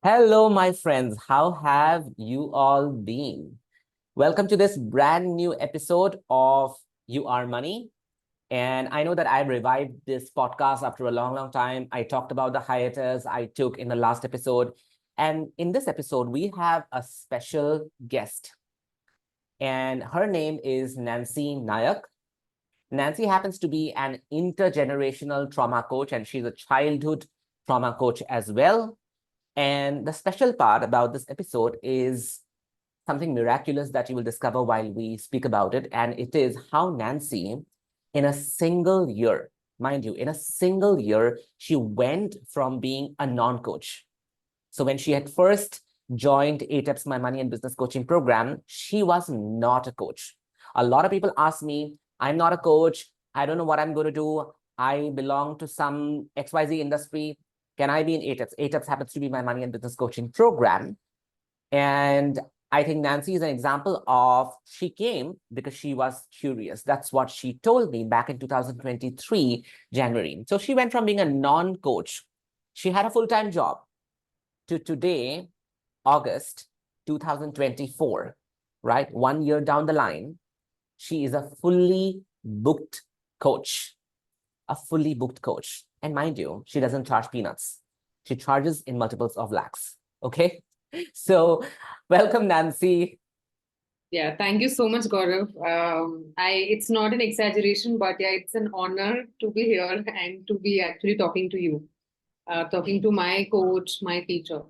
Hello, my friends. How have you all been? Welcome to this brand new episode of You Are Money. And I know that I revived this podcast after a long, long time. I talked about the hiatus I took in the last episode. And in this episode, we have a special guest. And her name is Nancy Nayak. Nancy happens to be an intergenerational trauma coach, and she's a childhood trauma coach as well. And the special part about this episode is something miraculous that you will discover while we speak about it. And it is how Nancy, in a single year, mind you, in a single year, she went from being a non-coach. So when she had first joined ATEPS, my money and business coaching program, she was not a coach. A lot of people ask me, I'm not a coach. I don't know what I'm going to do. I belong to some XYZ industry. Can I be in ATEPS? ATEPS happens to be my money and business coaching program. And I think Nancy is an example of she came because she was curious. That's what she told me back in 2023, January. So she went from being a non-coach. She had a full-time job to today, August 2024, right? 1 year down the line, she is a fully booked coach, a fully booked coach. And mind you, she doesn't charge peanuts. She charges in multiples of lakhs. Okay. So welcome, Nancy. Yeah, thank you so much, Gaurav. It's not an exaggeration, but yeah, it's an honor to be here and to be actually talking to you, talking to my coach, my teacher.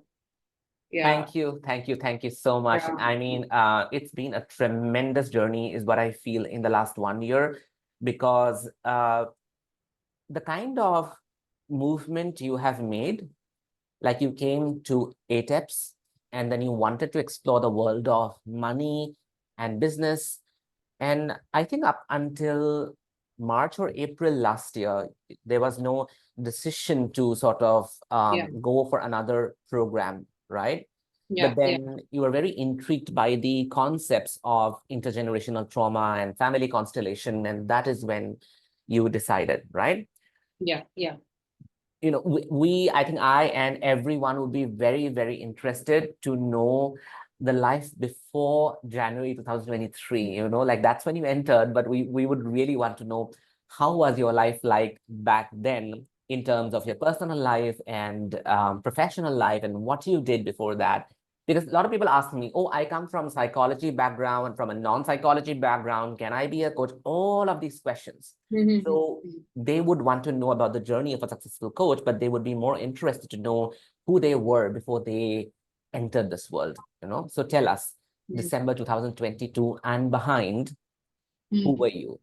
Yeah, Thank you. Thank you. Thank you so much. yeah, I mean, it's been a tremendous journey, is what I feel in the last 1 year, because the kind of movement you have made, like you came to ATEPS and then you wanted to explore the world of money and business. And I think up until March or April last year, there was no decision to sort of yeah, go for another program, right? yeah, But yeah, then you were very intrigued by the concepts of intergenerational trauma and family constellation. And that is when you decided, right? yeah, yeah. I think I and everyone would be very, very interested to know the life before January 2023. Like that's when you entered, but we would really want to know how was your life like back then in terms of your personal life and professional life and what you did before that. Because a lot of people ask me, oh, I come from psychology background, from a non-psychology background. Can I be a coach? All of these questions. Mhm. So they would want to know about the journey of a successful coach, but they would be more interested to know who they were before they entered this world. So tell us, Mhm. December 2022 and behind, who Mhm. were you?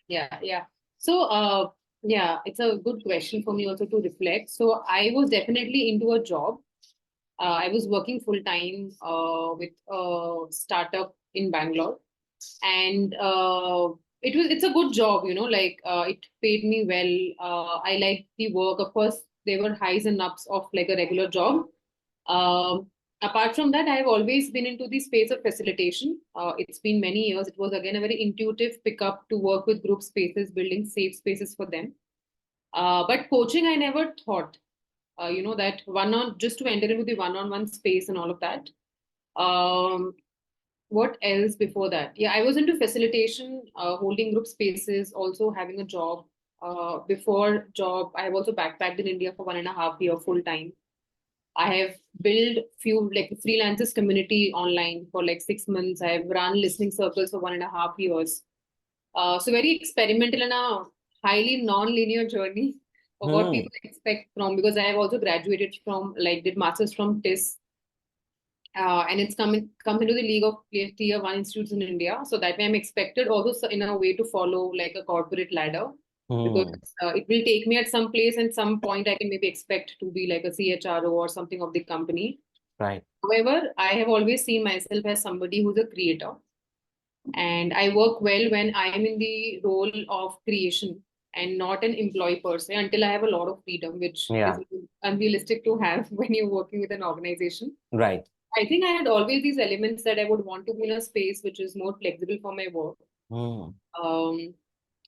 Yeah, yeah. So, yeah, it's a good question for me also to reflect. So, I was definitely into a job. I was working full time with a startup in Bangalore, and it's a good job, like it paid me well. I liked the work. Of course, there were highs and ups of like a regular job. Um, Apart from that, I've always been into the space of facilitation. It's been many years. It was again a very intuitive pickup to work with group spaces, building safe spaces for them. But coaching, I never thought, that just to enter into the one-on-one space and all of that. Um, what else before that? Yeah, I was into facilitation, holding group spaces, also having a job. Before job, I have also backpacked in India for 1.5 year full time. I have built few like freelancers community online for like 6 months. I have run listening circles for 1.5 years. So very experimental and a highly non-linear journey of what Hmm, people expect from, because I have also graduated from like did masters from TIS, and it's comes into the league of tier one institutes in India. So that way I'm expected also in a way to follow like a corporate ladder, because hmm, it will take me at some place and some point I can maybe expect to be like a CHRO or something of the company. right. However, I have always seen myself as somebody who's a creator, and I work well when I am in the role of creation and not an employee per se, until I have a lot of freedom, which is Yeah, unrealistic to have when you're working with an organization. right. I think I had always these elements that I would want to be in a space which is more flexible for my work. Hmm, Um,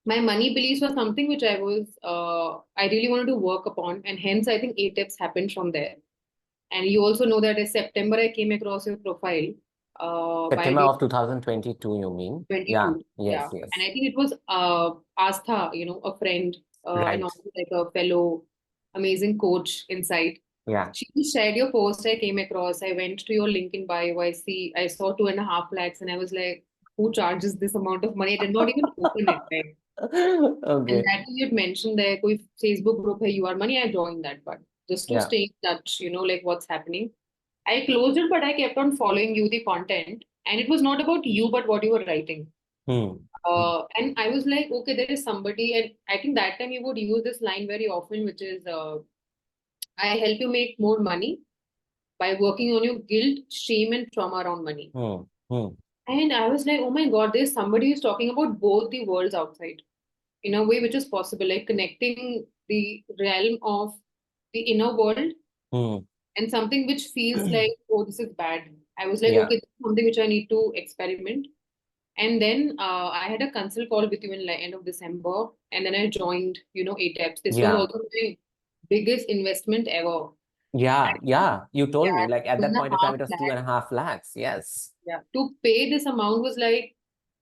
my money beliefs was something which I really wanted to work upon, and hence I think ATEPS happened from there. And you also know that in September I came across your profile by September the of 2022, you mean? Yeah. 22. Yes, Yeah. And yes. I think it was Astha, a friend, and Right. also like a fellow amazing coach inside. Yeah. She shared your post. I came across. I went to your LinkedIn bio. I saw 2.5 lakhs, and I was like, who charges this amount of money? I did not even open it. Like, and Okay. that you had mentioned there, koi Facebook group hai, you are money. I joined that, but just to Yeah. stay in touch, like what's happening. I closed it, but I kept on following you, the content. And it was not about you, but what you were writing. Hmm. And I was like, okay, there is somebody, and I think that time you would use this line very often, which is, I help you make more money by working on your guilt, shame, and trauma around money. Hmm. Hmm. And I was like, oh my God, there's somebody who's talking about both the worlds outside in a way which is possible, like connecting the realm of the inner world Hmm. and something which feels like, oh, this is bad. I was like, Yeah. okay, this is something which I need to experiment. And then I had a consult call with you in like end of December, and then I joined, ATEPS. This was Yeah. also my biggest investment ever. Yeah. Yeah. You told Yeah, me, like, at two that and a point of time, half it was two lakh. and a half lakhs. Yes. Yeah, to pay this amount was like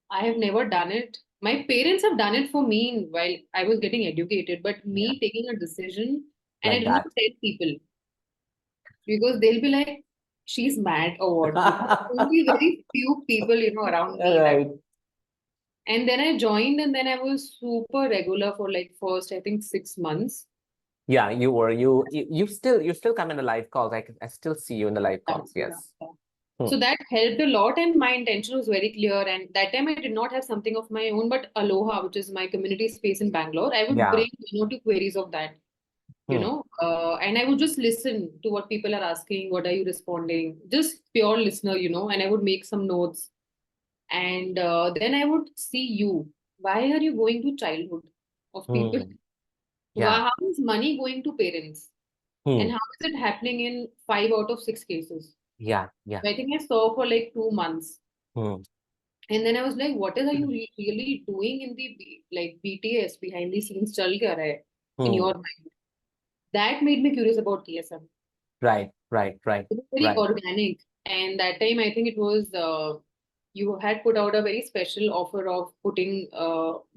I have never done it. My parents have done it for me while I was getting educated, but Yeah. me taking a decision, and I Like did not that. tell people because they'll be like, she's mad or what? Because only very few people, around me that. Right. And then I joined, and then I was super regular for like first, I think 6 months. Yeah, you still come in the live calls. I still see you in the live Yeah, calls. yeah, Yes. yeah. Hmm. So that helped a lot, and my intention was very clear. And that time I did not have something of my own, but Aloha, which is my community space in Bangalore, I would Yeah. bring two queries of that, Hmm. and I would just listen to what people are asking, what are you responding, just pure listener, and I would make some notes. And then I would see you. Why are you going to childhood of people? Hmm. Yeah. How is money going to parents? And Hmm. how is it happening in 5 out of 6 cases? Yeah. Yeah. I think I saw for like 2 months. Hmm. And then I was like, what are you really doing in the like BTS behind the scenes chal kya raha hai in Hmm. your mind? That made me curious about TSM. Right. Right. Right. It was very Right. organic. And that time I think it was you had put out a very special offer of putting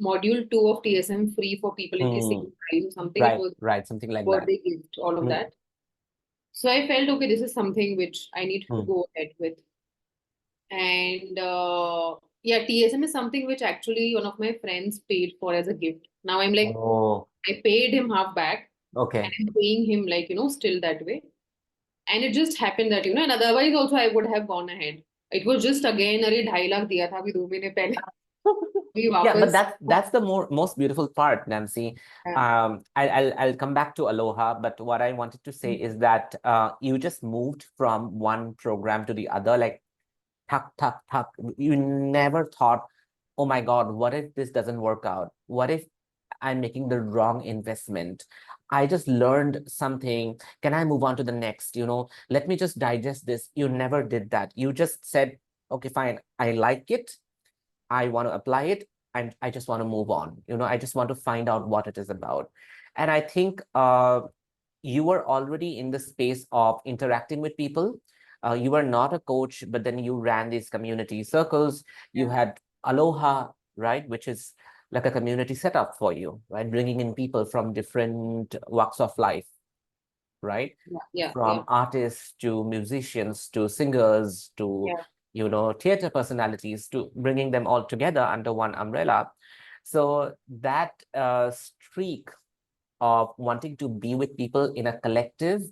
module 2 of TSM free for people in the Hmm. same price or something. It Right. was Right. Something like that. birthday gift, all of Hmm. that. So I felt, okay, this is something which I need to Hmm. go ahead with. And yeah, TSM is something which actually one of my friends paid for as a gift. Now I'm like, Oh. I paid him half back and Okay. I'm paying him like, still that way. And it just happened that, and otherwise also I would have gone ahead. It was just again, अरे 2.5 लाख दिया था अभी 2 महीने पहले भी Yeah, but वापस that's the most beautiful part, Nancy. हाँ, I'll come back to Aloha, but what I wanted to say is that you just moved from one program to the other, like tuck, tuck, tuck. You never thought, oh my God, what if this doesn't work out? What if I'm making the wrong investment? I just learned something. Can I move on to the next? Let me just digest this. You never did that. You just said, okay, fine, I like it. I want to apply it, and I just want to move on. I just want to find out what it is about. And I think you were already in the space of interacting with people. You were not a coach, but then you ran these community circles. You yeah, had Aloha, right, which is like a community setup for you, right, bringing in people from different walks of life, right? yeah, yeah, yeah, From artists to musicians to singers to yeah, theater personalities, to bringing them all together under one umbrella. So that streak of wanting to be with people in a collective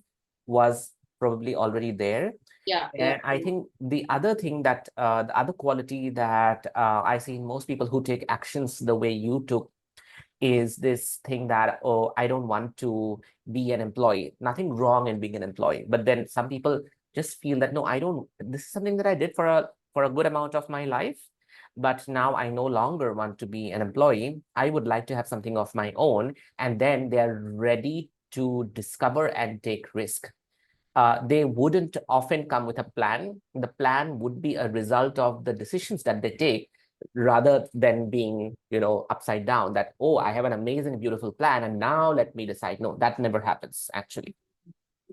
was probably already there. yeah, yeah, And I think the other thing that the other quality that I see in most people who take actions the way you took is this thing that, oh, I don't want to be an employee. Nothing wrong in being an employee. But then some people just feel that, no, I don't, this is something that I did for a good amount of my life. But now I no longer want to be an employee. I would like to have something of my own. And then they're ready to discover and take risk. They wouldn't often come with a plan. The plan would be a result of the decisions that they take rather than being, upside down that, oh, I have an amazing, beautiful plan and now let me decide. No, that never happens actually.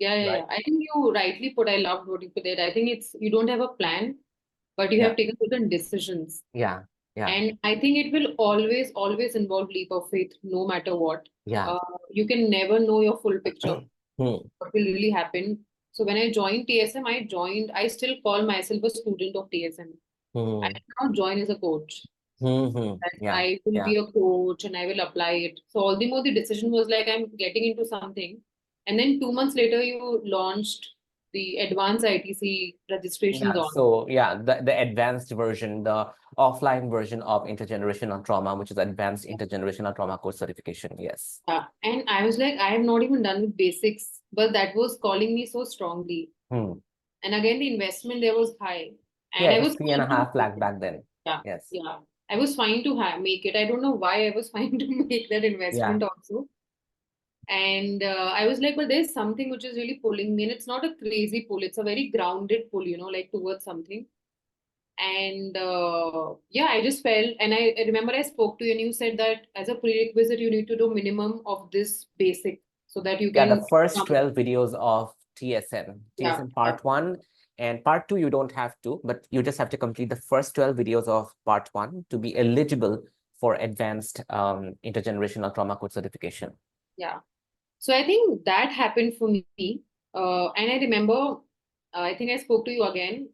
right? I think you rightly put, I loved what you put it. I think it's, you don't have a plan, but you Yeah, have taken certain decisions. yeah, yeah, And I think it will always involve leap of faith, no matter what. yeah. Uh, you can never know your full picture, Hmm, what will really happen. So when I joined TSM, I still call myself a student of TSM. I hmm, did not join as a coach. That yeah, I will yeah. be a coach and I will apply it. So all the more the decision was like I'm getting into something. And then 2 months later, you launched the advanced ITC registrations Yeah, on. so yeah, the advanced version, the offline version of intergenerational trauma, which is advanced intergenerational trauma course certification. Yes. And I was like, I have not even done with basics, but that was calling me so strongly. Hmm. And again, the investment there was high. Yeah, And I it was was three and a fine to half make lakh it. back then. Yeah, Yes. yeah. I was fine to make it. I don't know why I was fine to make that Yeah. investment also. And I was like, but there's something which is really pulling me. And it's not a crazy pull, it's a very grounded pull, like towards something. And yeah, I just felt, and I remember I spoke to you and you said that as a prerequisite, you need to do minimum of this basic so that you Yeah, the can first come. 12 videos of TSN, Yeah, TSN part one and part two, you don't have to, but you just have to complete the first 12 videos of part one to be eligible for advanced intergenerational trauma code certification. yeah. So I think that happened for me. And I remember, I think I spoke to you again.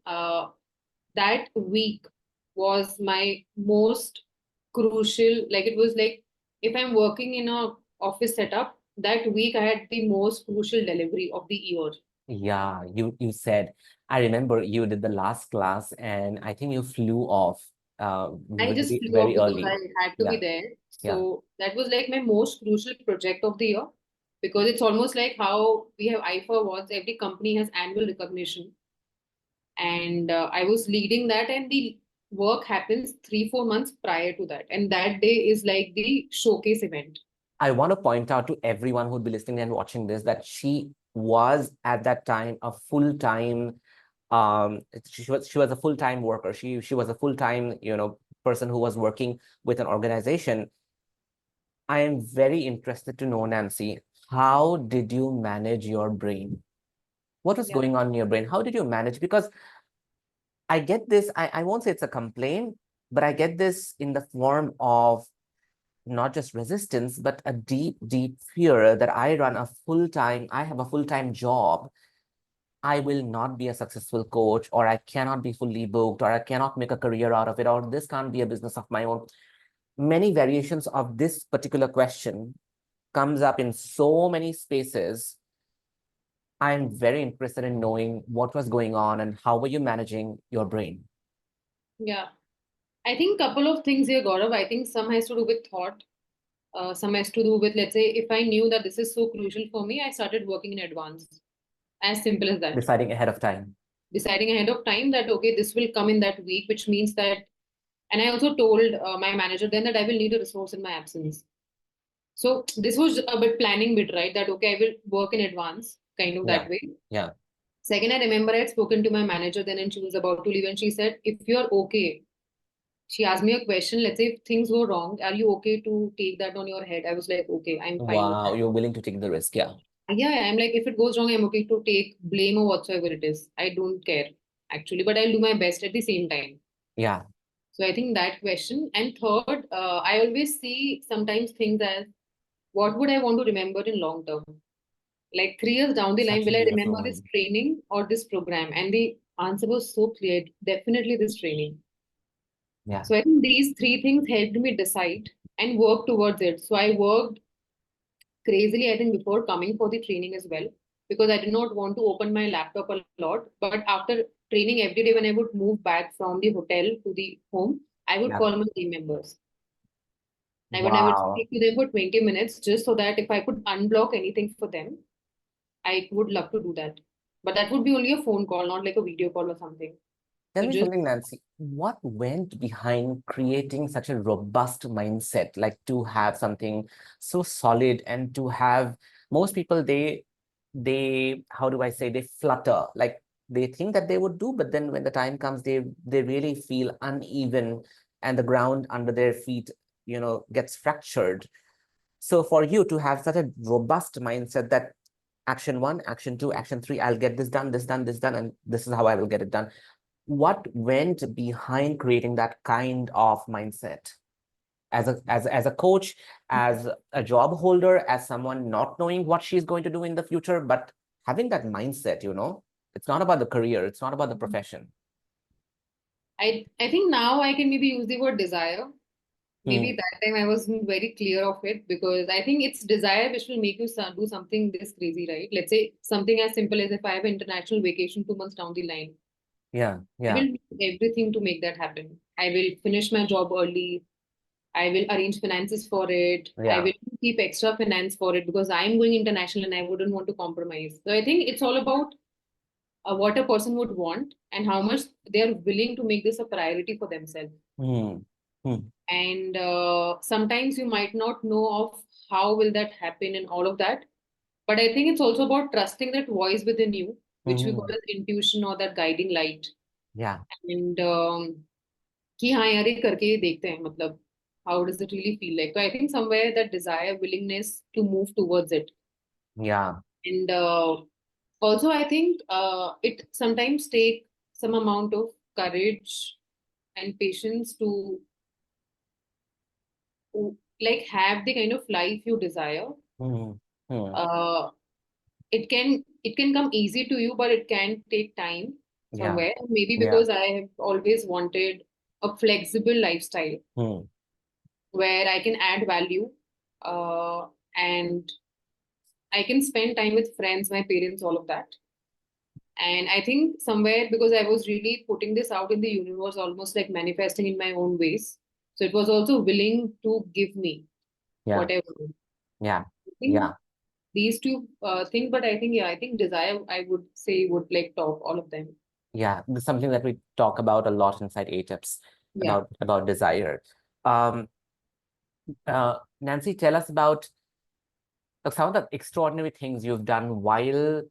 That week was my most crucial. Like it was like if I'm working in a office setup, that week I had the most crucial delivery of the year. Yeah, you said, I remember you did the last class and I think you flew off I just very, flew off very because early. I had to be Yeah, there. yeah. So that was like my most crucial project of the year because it's almost like how we have IFA awards. Every company has annual recognition, and I was leading that, and the work happens 3 4 months prior to that, and that day is like the showcase event. I want to point out to everyone who'd be listening and watching this that she was at that time a full-time she was a full-time worker. She was a full-time, person who was working with an organization. I am very interested to know, Nancy, how did you manage your brain? What was Yeah, going on in your brain? How did you manage? Because I get this, I won't say it's a complaint, but I get this in the form of not just resistance, but a deep, deep fear that I have a full-time job. I will not be a successful coach, or I cannot be fully booked, or I cannot make a career out of it, or this can't be a business of my own. Many variations of this particular question comes up in so many spaces. I'm very interested in knowing what was going on and how were you managing your brain? yeah. I think couple of things here, Gaurav. I think some has to do with thought. Some has to do with, let's say, if I knew that this is so crucial for me, I started working in advance. As simple as that. Deciding ahead of time. Deciding ahead of time that, okay, this will come in that week, which means that, and I also told my manager then that I will need a resource in my absence. So this was a bit planning bit, right? That, okay, I will work in advance, kind of Yeah, that way. yeah, Second, I remember I had spoken to my manager then and she was about to leave and she said, if you're okay, she asked me a question, let's say if things go wrong, are you okay to take that on your head? I was like, okay, I'm fine with wow, that. you're willing to take the risk. Yeah, Yeah, I'm like, if it goes wrong, I'm okay to take blame or whatsoever it is. I don't care actually, but I'll do my best at the same time. yeah, So I think that question. And third, I always see sometimes things as what would I want to remember in long term? Like 3 years down the line, such a will I beautiful remember this one. training or this program? And the answer was so clear, definitely this training. Yeah, So I think these three things helped me decide and work towards it. So I worked crazily, I think, before coming for the training as well, because I did not want to open my laptop a lot. But after training every day, when I would move back from the hotel to the home, I would yeah. call my team members. I would Wow. speak to them for 20 minutes just so that if I could unblock anything for them, I would love to do that. But that would be only a phone call, not like a video call or something. Tell So me just, something, Nancy. What went behind creating such a robust mindset, like to have something so solid and to have most people, how do I say, they flutter, like they think that they would do, but then when the time comes, they really feel uneven and the ground under their feet, gets fractured. So for you to have such a robust mindset that action 1, action 2, action 3, I'll get this done, this done, this done, and this is how I will get it done. What went behind creating that kind of mindset? As a coach, as a job holder, as someone not knowing what she's going to do in the future, but having that mindset, it's not about the career, it's not about the profession. I think now I can maybe use the word desire. Maybe Hmm. that time I wasn't very clear of it, because I think it's desire which will make you do something this crazy, right? Let's say something as simple as if I have an international vacation 2 months down the line, Yeah, I yeah. will do everything to make that happen. I will finish my job early. I will arrange finances for it. I Yeah. will keep extra finance for it because I'm going international and I wouldn't want to compromise. So I think it's all about what a person would want and how much they are willing to make this a priority for themselves. Hmm. Hmm. And sometimes you might not know of how will that happen and all of that. But I think it's also about trusting that voice within you, which we call Hmm. as intuition or that guiding light. Yeah. And कि हाँ यार ये करके ही देखते हैं, मतलब how does it really feel like? So I think somewhere that desire, willingness to move towards it. Yeah. And also I think it sometimes take some amount of courage and patience to like have the kind of life you desire. Hmm. Hmm. uh, it can come easy to you, but it can take time Yeah. somewhere. Maybe Yeah. because I have always wanted a flexible lifestyle Hmm. where I can add value, and I can spend time with friends, my parents, all of that. And I think somewhere because I was really putting this out in the universe, almost like manifesting in my own ways. So it was also willing to give me Yeah. whatever. Yeah. I think Yeah. these two things, but I think, yeah, I think desire, I would say, would like top all of them. Yeah. This is something that we talk about a lot inside ATEPS Yeah. about desire. Um, Nancy, tell us about some of the extraordinary things you've done while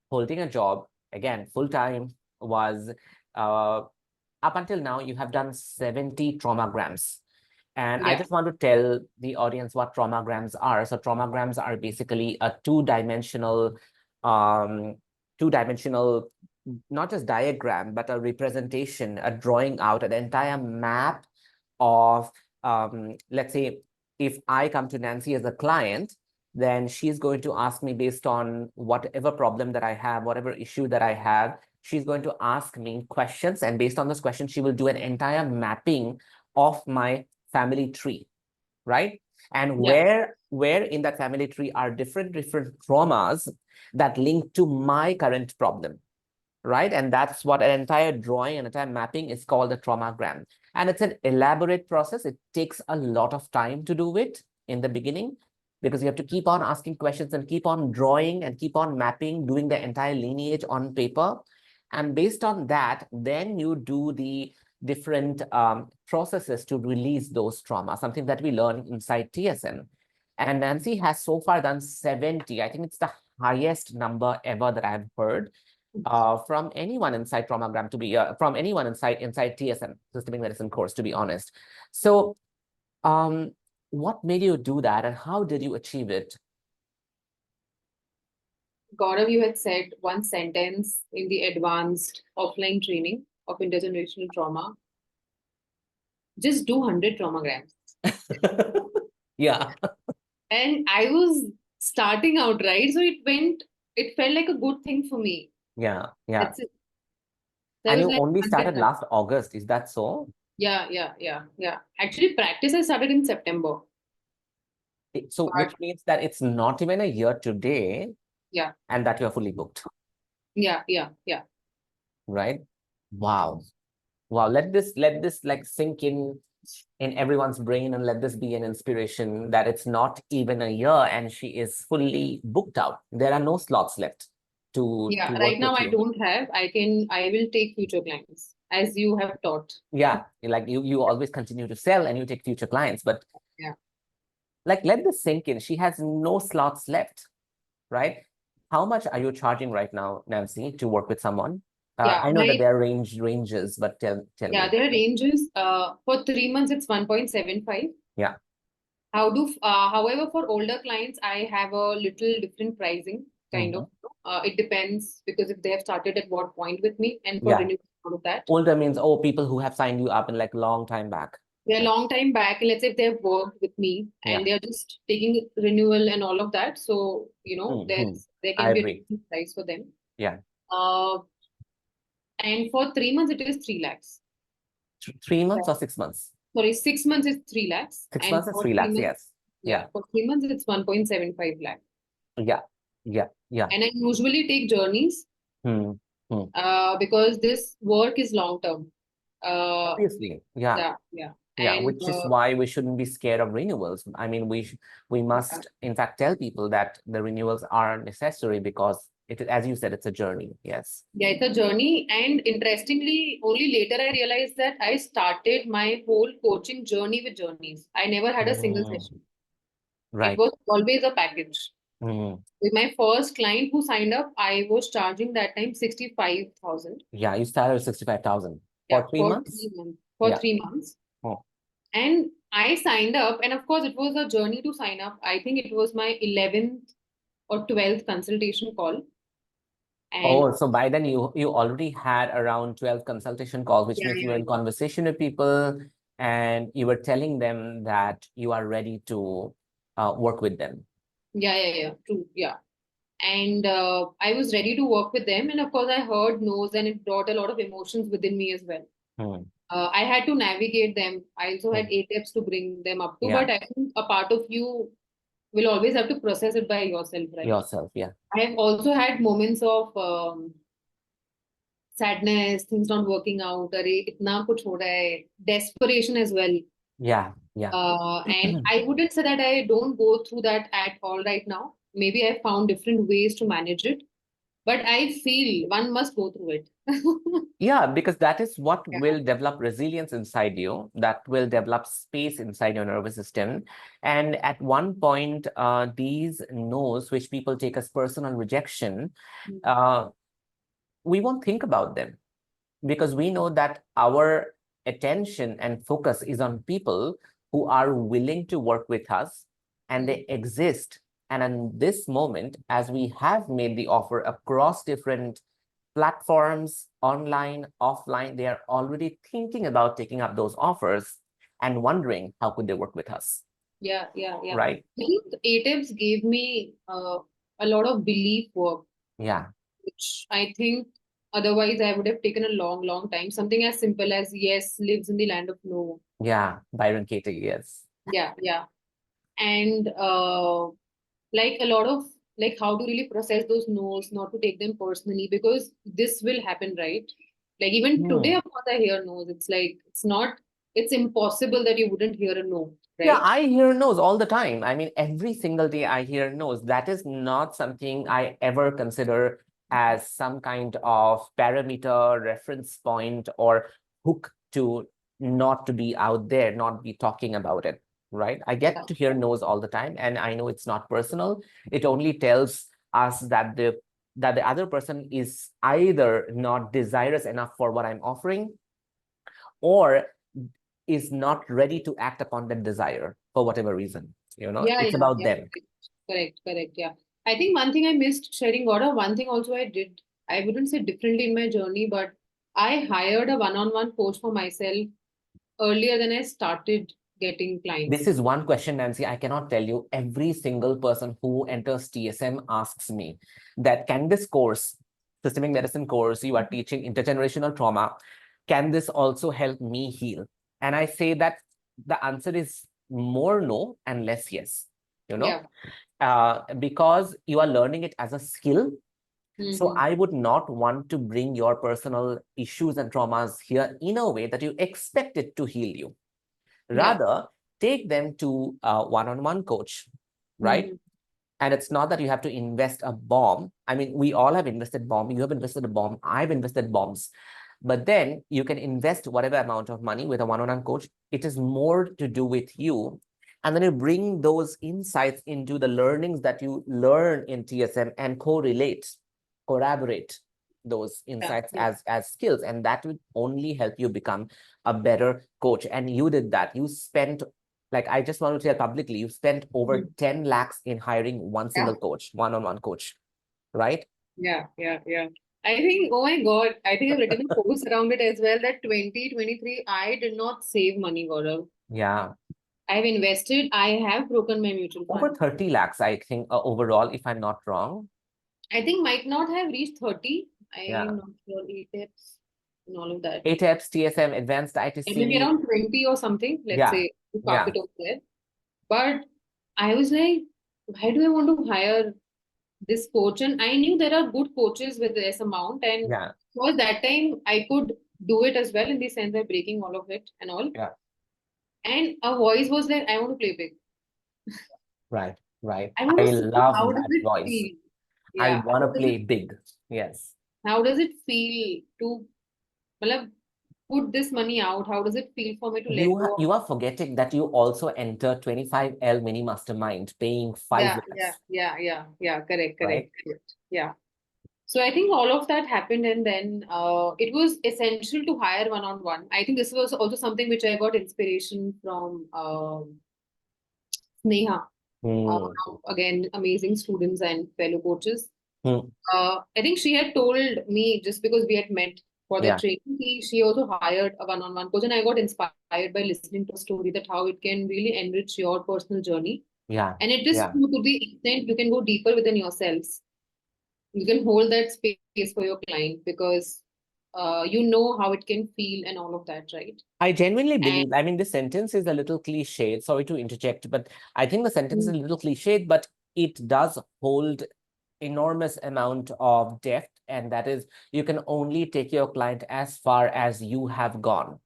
holding a job. Again, full time was uh, up until now, you have done 70 traumograms. And I Yeah. just want to tell the audience what traumograms are. So traumograms are basically a um, two-dimensional, not just diagram, but a representation, a drawing out an entire map of, let's say, if I come to Nancy as a client, then she's going to ask me based on whatever problem that I have, whatever issue that I have. She's going to ask me questions, and based on those questions, she will do an entire mapping of my family tree, right? And Yeah. where in that family tree are different traumas that link to my current problem, right? And that's what an entire drawing, an entire mapping is called a traumagram. And it's an elaborate process. It takes a lot of time to do it in the beginning because you have to keep on asking questions and keep on drawing and keep on mapping, doing the entire lineage on paper. And based on that, then you do the different processes to release those traumas, something that we learn inside TSN. And Nancy has so far done 70. I think it's the highest number ever that I've heard from anyone inside traumagram, to be from anyone inside TSM, systemic medicine course, to be honest. So um what made you do that and how did you achieve it? Gaurav, you had said one sentence in the advanced offline training of intergenerational trauma: just do 100 traumograms. Yeah. And I was starting out, right? So it felt like a good thing for me. Yeah, yeah. That's it. So I And was you like, only 100 started done. last August, is that so? Yeah, yeah, yeah, yeah. Actually, practice I started in September. So But which means that it's not even a year today yeah, and that you're fully booked, yeah, yeah, yeah. right? Wow. Wow, let this like sink in everyone's brain, and let this be an inspiration that it's not even a year and she is fully booked out. There are no slots left to Yeah, right work now with I you. don't have. I will take future clients as you have taught. Yeah, like you always continue to sell and you take future clients, but Yeah. like let this sink in. She has no slots left, right? How much are you charging right now, Nancy, to work with someone? Yeah, I know that my there are ranges, but tell yeah, me. there are ranges. For 3 months it's 1.75. Yeah. However, for older clients, I have a little different pricing. kind of. It depends, because if they have started at what point with me, and for Yeah. renewal, all of that. Older means, oh, people who have signed you up in like long time back. They're a long time back, and let's say if they've worked with me Yeah. and they're just taking renewal and all of that. So, there I can be a agree. different price for them. Yeah. And for 3 months, it is 3 lakhs. 3 months or 6 months? Sorry, 6 months is 3 lakhs. 6 months is For 3 3 lakhs. months, Yes. yeah, for 3 months, it's 1.75 lakh. Yeah. Yeah. Yeah. And I usually take journeys Hmm. Hmm. because this work is long term. Obviously. Yeah. Yeah, yeah. Yeah, And which is why we shouldn't be scared of renewals. I mean, we must, in fact, tell people that the renewals are necessary because as you said, it's a journey. Yes. yeah, it's a journey. And interestingly, only later I realized that I started my whole coaching journey with journeys. I never had a single session. It Right. was always a package. Mm. With my first client who signed up, I was charging that time 65,000. Yeah, you started with 65,000 Yeah, for three for months. 3 months. For Yeah. 3 months. Oh. And I signed up, and of course, it was a journey to sign up. I think it was my 11th or 12th consultation call. And Oh, so by then you already had around 12 consultation calls, which yeah, means you were yeah, in conversation with people and you were telling them that you are ready to work with them. yeah, true, yeah. And I was ready to work with them. And of course, I heard no's, and it brought a lot of emotions within me as well. Hmm. I had to navigate them. I also had Hmm. ATEPS to bring them up to, Yeah, but I think a part of you will always have to process it by yourself, right? yourself. Yeah. I have also had moments of sadness, things not working out, अरे इतना कुछ हो रहा है, desperation as well. Yeah. Yeah. And I wouldn't say that I don't go through that at all right now. Maybe I found different ways to manage it, but I feel one must go through it. Yeah, because that is what Yeah. will develop resilience inside you, that will develop space inside your nervous system. And at one point, these no's, which people take as personal rejection, uh, we won't think about them because we know that our attention and focus is on people who are willing to work with us and they exist. And in this moment, as we have made the offer across different platforms, online, offline, they are already thinking about taking up those offers and wondering how could they work with us. Yeah. Right? I think ATEPS gave me a lot of belief work, Yeah. which I think otherwise I would have taken a long, long time. Something as simple as yes, lives in the land of no. Yeah. Byron Katie, yes. Yeah. And like a lot of like how to really process those no's, not to take them personally, because this will happen, right? Like even today, of course, I hear no's. It's like it's impossible that you wouldn't hear a no, Yeah, right? I hear no's all the time. I mean, every single day I hear no's. That is not something I ever consider as some kind of parameter, reference point, or hook to not to be out there, not be talking about it, right? I get to hear no's all the time, and I know it's not personal. It only tells us that the other person is either not desirous enough for what I'm offering, or is not ready to act upon that desire for whatever reason. It's about them. Correct. Yeah. I think one thing I missed sharing, Gaurav, one thing also I did, I wouldn't say differently in my journey, but I hired a one-on-one coach for myself earlier than I started getting clients. This is one question, Nancy, I cannot tell you. Every single person who enters TSM asks me that, can this course, systemic medicine course, you are teaching intergenerational trauma, can this also help me heal? And I say that the answer is more no and less yes, because you are learning it as a skill. So I would not want to bring your personal issues and traumas here in a way that you expect it to heal you. Rather, take them to a one-on-one coach, right? And it's not that you have to invest a bomb. I mean, we all have invested bomb. You have invested a bomb. I've invested bombs. But then you can invest whatever amount of money with a one-on-one coach. It is more to do with you. And then you bring those insights into the learnings that you learn in TSM and correlate, collaborate those insights as skills. And that would only help you become a better coach. And you did that. You spent, like, I just want to tell publicly, you spent over 10 lakhs in hiring one single coach, one-on-one coach. right? Yeah, yeah, yeah. I think, oh my God, I think I've written a post around it as well that 2023, I did not save money, Gaurav. Yeah. I've invested, I have broken my mutual Over fund. 30 lakhs, I think, overall, if I'm not wrong. I think might not have reached 30. Yeah. I'm not sure, ATEPS and all of that. ATEPS, TSM, Advanced And maybe ITC. around 20 or something, let's Yeah. say, to park Yeah. it over there. But I was like, why do I want to hire this coach? And I knew there are good coaches with this amount. And Yeah. was that time I could do it as well in the sense of breaking all of it and all. Yeah. And a voice was like, I want to play big. Right. Right. I want I to see love how does that it voice. feel. I Yeah. want to play big. Yes. How does it feel to matlab, put this money out? How does it feel for me to let go of? You are forgetting that you also enter 25L mini mastermind paying 5 Yeah, yeah, lakhs, yeah, yeah, yeah. Correct, correct, right? correct. Yeah. So I think all of that happened, and then it was essential to hire one-on-one. I think this was also something which I got inspiration from Sneha. Hmm. Again, amazing students and fellow coaches. Hmm. I think she had told me just because we had met for the Yeah. training, she also hired a one-on-one coach, and I got inspired by listening to a story that how it can really enrich your personal journey. Yeah. And it is Yeah. true to the extent you can go deeper within yourselves. You can hold that space for your client because you know how it can feel and all of that, right? I genuinely And believe, I mean, this sentence is a little cliched. Sorry to interject, but I think the sentence is mm, a little cliched, but it does hold enormous amount of depth. And that is, you can only take your client as far as you have gone.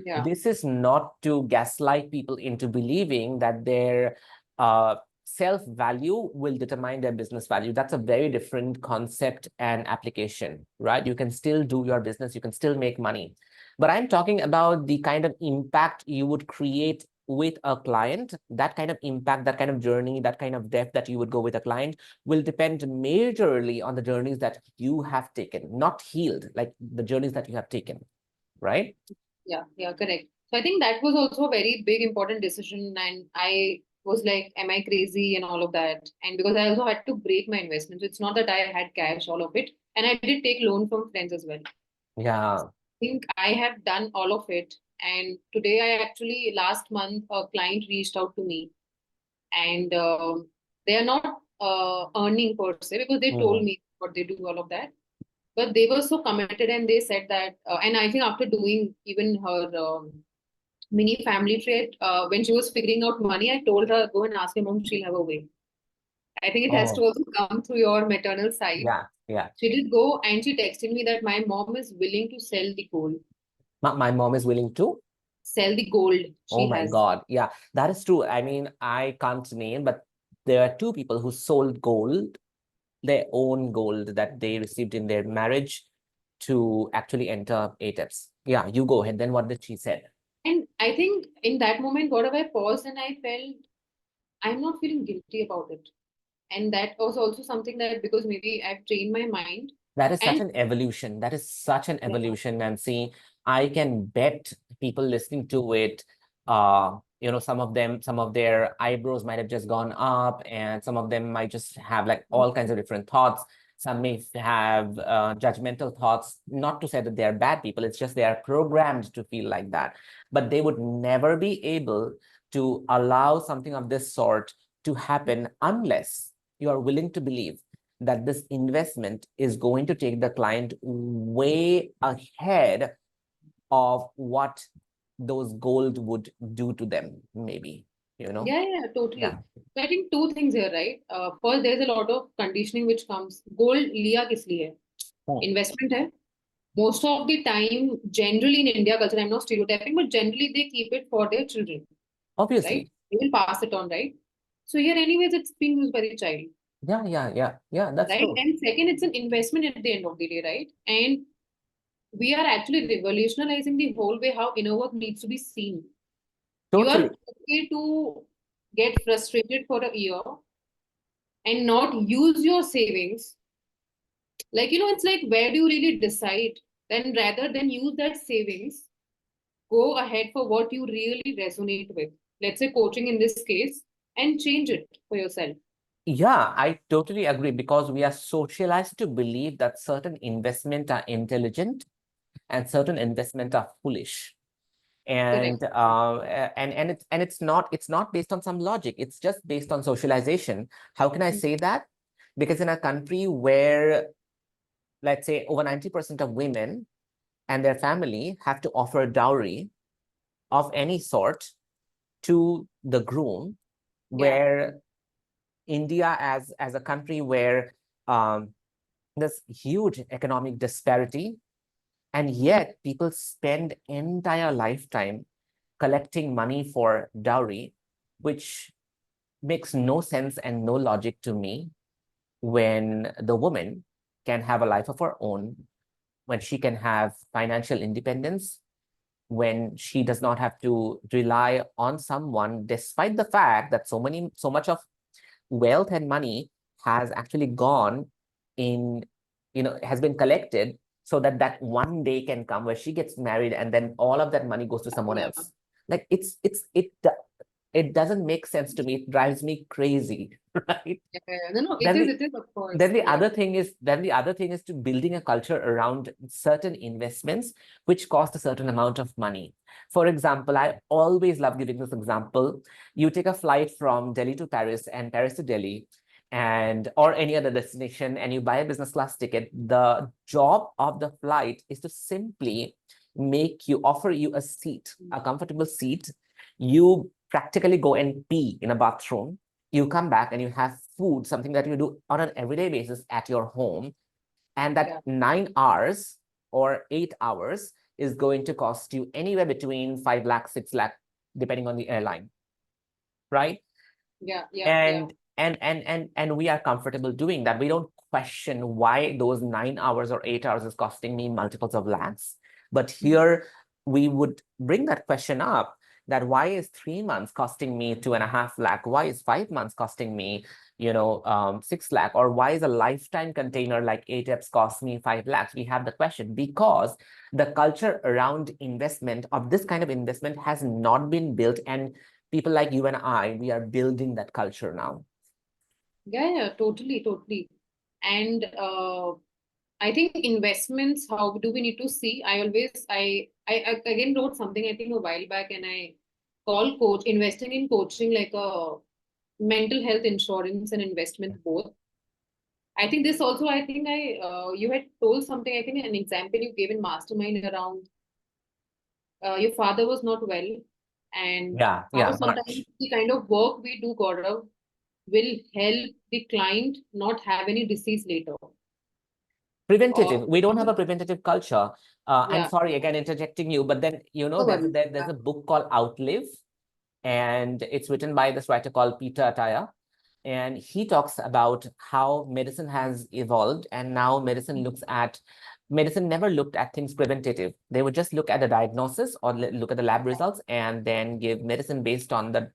yeah, This is not to gaslight people into believing that their uh, self-value will determine their business value. That's a very different concept and application, right? You can still do your business, you can still make money. But I'm talking about the kind of impact you would create with a client. That kind of impact, that kind of journey, that kind of depth that you would go with a client will depend majorly on the journeys that you have taken, not healed, like the journeys that you have taken, right? yeah, yeah, correct. So I think that was also a very big important decision, and I was like, am I crazy and all of that? And because I also had to break my investments, it's not that I had cash, all of it, and I did take loan from friends as well. Yeah. Think I have done all of it. And today, I actually, last month, a client reached out to me and they are not earning per se because they told Mhm. me what they do, all of that. But they were so committed and they said that, and I think after doing even her mini family trade, when she was figuring out money, I told her, go and ask your mom, she'll have a way. I think it has to Oh, also come through your maternal side. yeah, yeah. She did go and she texted me that my mom is willing to sell the gold My mom is willing to. sell the gold Oh she my has. God. Yeah, that is true. I mean, I can't name, but there are two people who sold gold, their own gold that they received in their marriage to actually enter ATEPS. Yeah, you go ahead. Then what did she said? And I think in that moment, what I paused and I felt I'm not feeling guilty about it. And that was also something that because maybe I've trained my mind That is such and an evolution. That is such an yeah, evolution, Nancy. I can bet people listening to it, some of them, some of their eyebrows might have just gone up, and some of them might just have like all kinds of different thoughts. Some may have judgmental thoughts, not to say that they're bad people, it's just they are programmed to feel like that. But they would never be able to allow something of this sort to happen unless you are willing to believe that this investment is going to take the client way ahead of what those gold would do to them, maybe, you know? yeah, yeah, Yeah. totally. So I think two things here, right? First, there's a lot of conditioning which comes. Gold liya kis liye? Hmm. Investment hai. Most of the time, generally in India culture, I'm not stereotyping, but generally they keep it for their children, right? Obviously. They will pass it on, right? So here, anyways, it's being used by the child, Yeah, yeah, yeah, yeah, that's right? true. And second, it's an investment at the end of the day, right? And we are actually revolutionizing the whole way how inner work needs to be seen. You are Totally. okay to get frustrated for a year and not use your savings. Like, it's like, where do you really decide? Then rather than use that savings, go ahead for what you really resonate with. Let's say coaching in this case, and change it for yourself. Yeah, I totally agree because we are socialized to believe that certain investments are intelligent and certain investments are foolish. Correct. And it's not based on some logic. It's just based on socialization. How can I Mm. say that? Because in a country where, let's say, over 90% of women and their family have to offer a dowry of any sort to the groom, Yeah. where India as a country where there's huge economic disparity, and yet people spend entire lifetime collecting money for dowry, which makes no sense and no logic to me, when the woman can have a life of her own, when she can have financial independence, when she does not have to rely on someone, despite the fact that so much of wealth and money has actually gone in, has been collected, so that that one day can come where she gets married and then all of that money goes to someone Yeah. else. Like it doesn't make sense to me. It drives me crazy, right? Yeah. No, no, then the it is, of course. then the Yeah. other thing is then the other thing is to building a culture around certain investments which cost a certain amount of money. For example, I always love giving this example. You take a flight from Delhi to Paris and Paris to Delhi, and or any other destination, and you buy a business class ticket. The job of the flight is to simply offer you a seat, a comfortable seat. You practically go and pee in a bathroom. You come back and you have food, something that you do on an everyday basis at your home. And that Yeah. 9 hours or 8 hours is going to cost you anywhere between 5 lakh, 6 lakh, depending on the airline, right? Yeah. Yeah. Yeah. And we are comfortable doing that. We don't question why those 9 hours or 8 hours is costing me multiples of lakhs. But Mhm. here we would bring that question up, that why is 3 months costing me 2.5 lakh? Why is 5 months costing me 6 lakh? Or why is a lifetime container like ATEPS cost me 5 lakhs? We have the question because the culture around investment, of this kind of investment, has not been built, and people like you and I, we are building that culture now. Yeah. Yeah. Totally. Totally. And I think investments, how do we need to see? I again wrote something, I think, a while back, and I call coach investing in coaching like a mental health insurance and investment both. I think this also, I think you had told something, I think an example you gave in mastermind around your father was not well, and Yeah, how yeah, sometimes much. the kind of work we do, Gaurav, will help the client not have any disease later. Preventative. Or We don't have a preventative culture. I'm yeah, sorry again interjecting you, but then no worries. there's a book called Outlive, and it's written by this writer called Peter Attia. And he talks about how medicine has evolved, and now medicine never looked at things preventative. They would just look at the diagnosis or look at the lab results and then give medicine based on the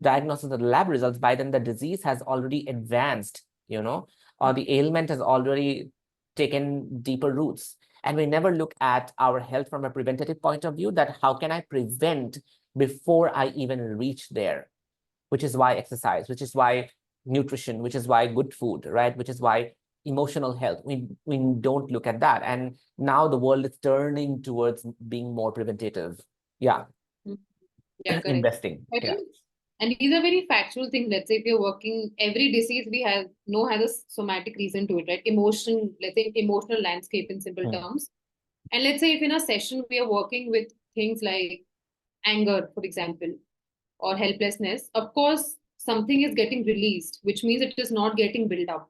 diagnosis of the lab results. By then the disease has already advanced, or the ailment has already taken deeper roots. And we never look at our health from a preventative point of view, that how can I prevent before I even reach there? Which is why exercise, which is why nutrition, which is why good food, right? Which is why emotional health. We don't look at that. And now the world is turning towards being more preventative. Yeah. Mm. Yeah, correct. Investing. I Yeah. think, and these are very factual things. Let's say if you're working, every disease we have know has a somatic reason to it, right? Emotion, let's say emotional landscape in simple Hmm. terms. And let's say if in a session we are working with things like anger, for example, or helplessness, of course, something is getting released, which means it is not getting built up.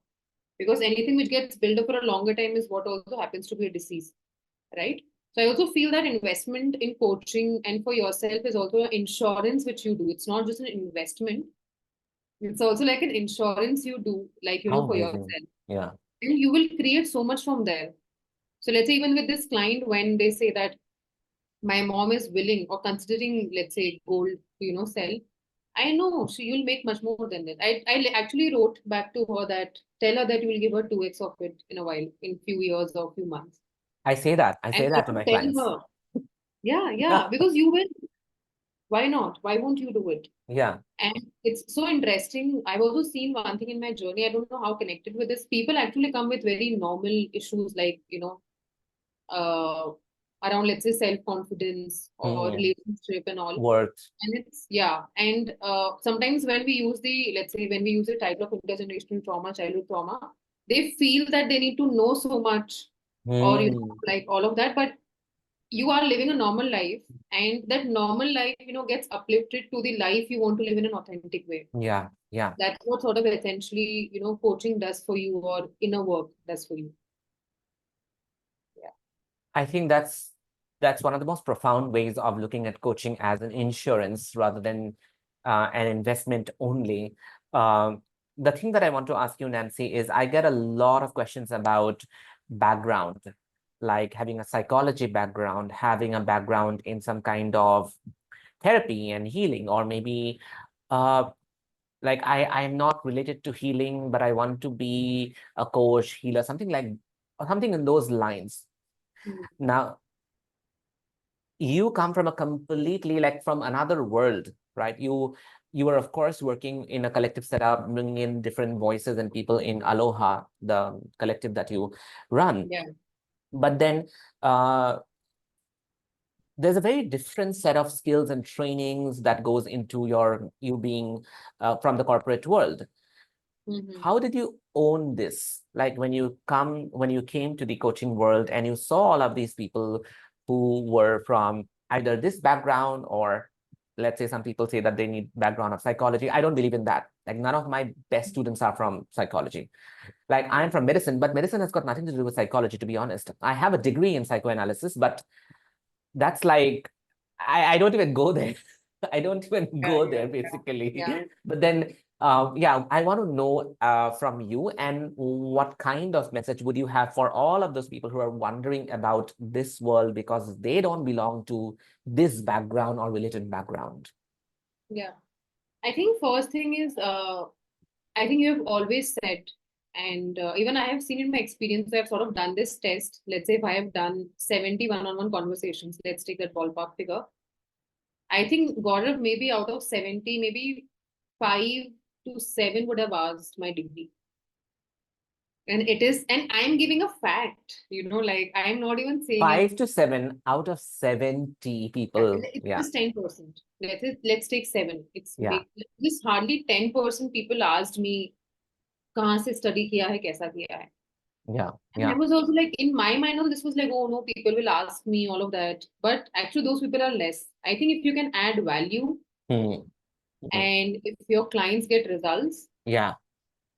Because anything which gets built up for a longer time is what also happens to be a disease, right? So I also feel that investment in coaching and for yourself is also an insurance which you do. It's not just an investment. It's also like an insurance you do, like, How for amazing. yourself. Yeah. And you will create so much from there. So let's say even with this client, when they say that my mom is willing or considering, let's say, gold to, sell, I know you'll make much more than that. I actually wrote back to her that tell her that you will give her 2x of it in a while, in few years or few months. I say that. I And say I that to was my telling clients. her, yeah, Yeah. yeah, because you will. Why not? Why won't you do it? Yeah. And it's so interesting. I've also seen one thing in my journey. I don't know how connected with this. People actually come with very normal issues like, uh, around, let's say, self-confidence or Hmm. relationship and all. Worth. And it's, yeah. And sometimes when we use let's say, when we use the title of intergenerational trauma, childhood trauma, they feel that they need to know so much or, Hmm. like all of that. But you are living a normal life, and that normal life, gets uplifted to the life you want to live in an authentic way. Yeah. Yeah. That's what sort of essentially, coaching does for you, or inner work does for you. Yeah. I think that's one of the most profound ways of looking at coaching as an insurance rather than an investment only. Um, the thing that I want to ask you, Nancy, is I get a lot of questions about background, like having a psychology background, having a background in some kind of therapy and healing, or maybe uh, like I'm not related to healing, but I want to be a coach, healer, something like or something in those lines. Mhm. Now, you come from a completely like from another world, right? You are of course working in a collective setup, bringing in different voices and people in Aloha, the collective that you run. Yeah. But then uh, there's a very different set of skills and trainings that goes into you being from the corporate world. Hmm. How did you own this? Like when you came to the coaching world and you saw all of these people who were from either this background or let's say some people say that they need background of psychology. I don't believe in that. Like none of my best students are from psychology. Like I'm from medicine, but medicine has got nothing to do with psychology, to be honest. I have a degree in psychoanalysis, but that's like I don't even go there. I don't even Yeah, go yeah, there yeah, basically. yeah. But then yeah, I want to know from you and what kind of message would you have for all of those people who are wondering about this world because they don't belong to this background or related background. Yeah. I think first thing is, I think you have always said, and even I have seen in my experience, I've sort of done this test. Let's say if I have done 70 one-on-one conversations, let's take that ballpark figure. I think Gaurav, maybe out of 70, maybe 5 to 7 would have asked my degree. And I'm giving a fact, like I'm not even saying it. 5 to 7 out of 70 people. It's Yeah, just 10%. Let's take 7. It's yeah, big. Just hardly 10% people asked me, कहाँ से study किया है, कैसा किया है. yeah, And I yeah. was also like, in my mind, this was like, oh no, people will ask me all of that. But actually, those people are less. I think if you can add value Hmm, hmm. and if your clients get results, Yeah,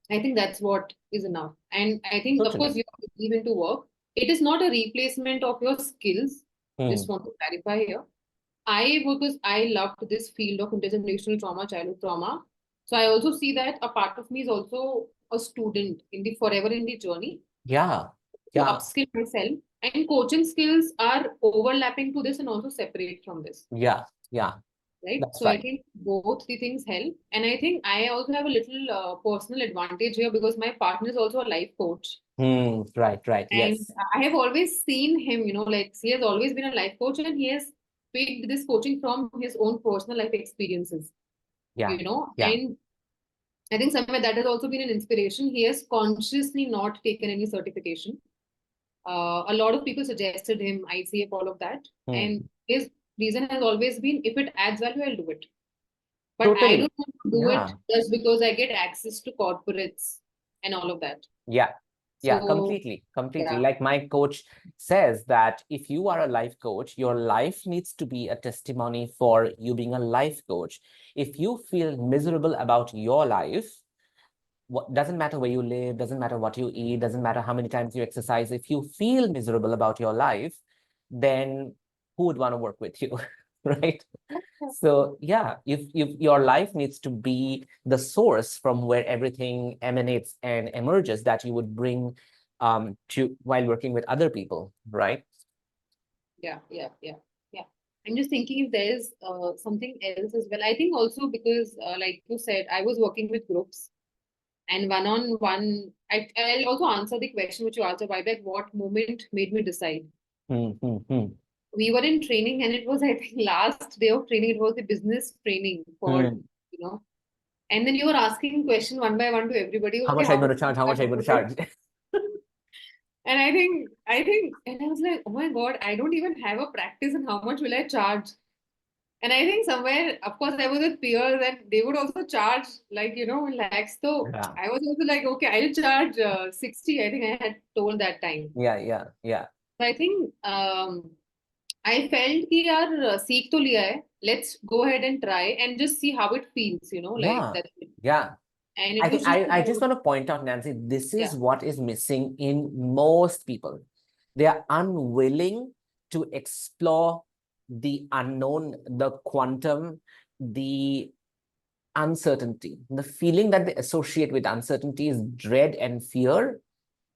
I think that's what is enough. And I think, of course, totally. you have to leave into work. It is not a replacement of your skills. Just Hmm. want to clarify here. Because I loved this field of intergenerational trauma, childhood trauma. So I also see that a part of me is also a student in the forever in the journey Yeah, to yeah, upskill myself. And coaching skills are overlapping to this and also separate from this, yeah, yeah. right? That's So I right. think both the things help. And I think I also have a little personal advantage here because my partner is also a life coach. Hmm. Right, right. And Yes. I have always seen him, like he has always been a life coach and he has picked this coaching from his own personal life experiences, Yeah, yeah. and I think somewhere that has also been an inspiration. He has consciously not taken any certification. A lot of people suggested him ICF, all of that. Hmm. And his reason has always been if it adds value, I'll do it. But I Totally. don't want to do it Yeah, just because I get access to corporates and all of that. yeah, yeah. So, Completely, completely. yeah, Like my coach says that if you are a life coach, your life needs to be a testimony for you being a life coach. If you feel miserable about your life, what doesn't matter where you live, doesn't matter what you eat, doesn't matter how many times you exercise. If you feel miserable about your life, then who would want to work with you, right? So yeah, if your life needs to be the source from where everything emanates and emerges that you would bring to while working with other people, right? yeah, yeah, yeah, yeah. I'm just thinking if there's something else as well. I think also because, like you said, I was working with groups. And one on one, I'll also answer the question which you asked a while back, what moment made me decide? Hmm, hmm, hmm. we were in training, and it was, I think, last day of training. It was the business training for, you know, and then you were asking question one by one to everybody. How Okay, much are how you going much to charge? is How that? much are you How going to much is charge? And and I was like, oh my God, I don't even have a practice, and how much will I charge? And I think somewhere, of course, I was with peers, and they would also charge like, lakhs. So Yeah, I was also like, okay, I'll charge 60. I think I had told that time. yeah. So I think I felt कि यार सीख तो लिया है. Let's go ahead and try and just see how it feels, like Yeah, that. yeah. And it I think was just I just want to point out, Nancy, this yeah, is what is missing in most people. They are unwilling to explore the unknown, the quantum, the uncertainty. The feeling that they associate with uncertainty is dread and fear,